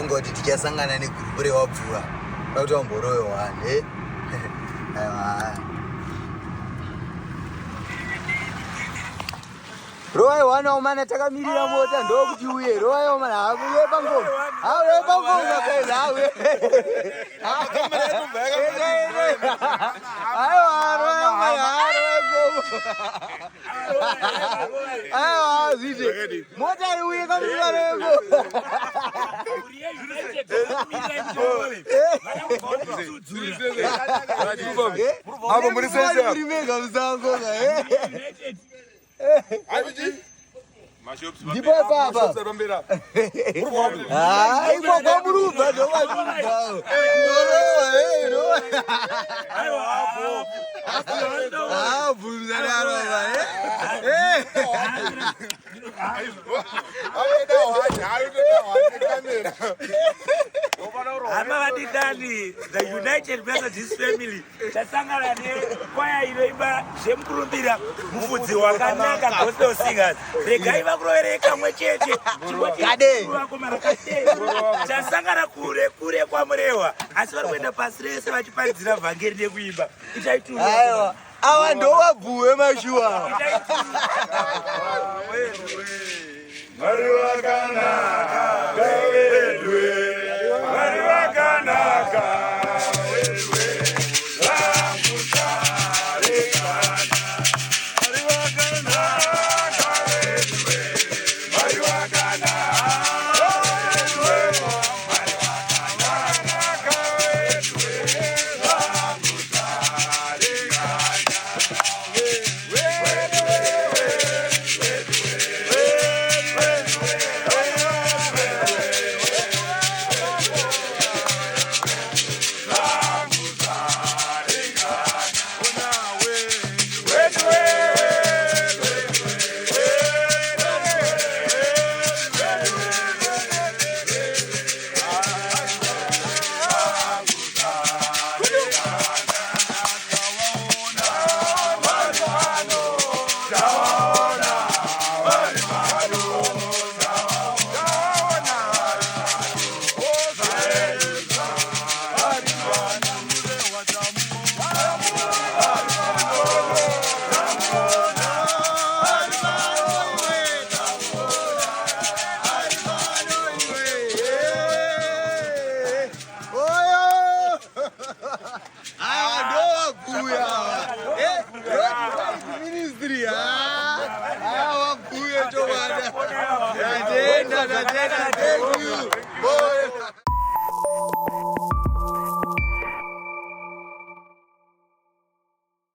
ndafunga kuti tichasangana negrupu revabvuwa kuti wamboroyo wani Roy wana umana takamirira mota ndokuti uye Roy umana hakuye pangoma hawe pangoma kaza hawe ayo zite mota ri uye kamira rengo abo muri senza muri mega mzango Ndipo baba. Ah, ipo kwa muruva ndo waduka. Ayo hapo. Ah, buzana roba The United Methodist Family. Tasangana ne kwaya inoimba zvemkurumbira Mufudzi Wakanaka gospel singers. Regaiva kuroereka mwechete. Gade. Tasangana kure kwamurewa. Asi vari kuenda pasi rese vachiparidzira vhangeri nekuimba. Ichaituma. Aiwa. Awa ndo wabvuwe mashuwa. Mari wakanaka gavedwe Mari wakanaka Thank you.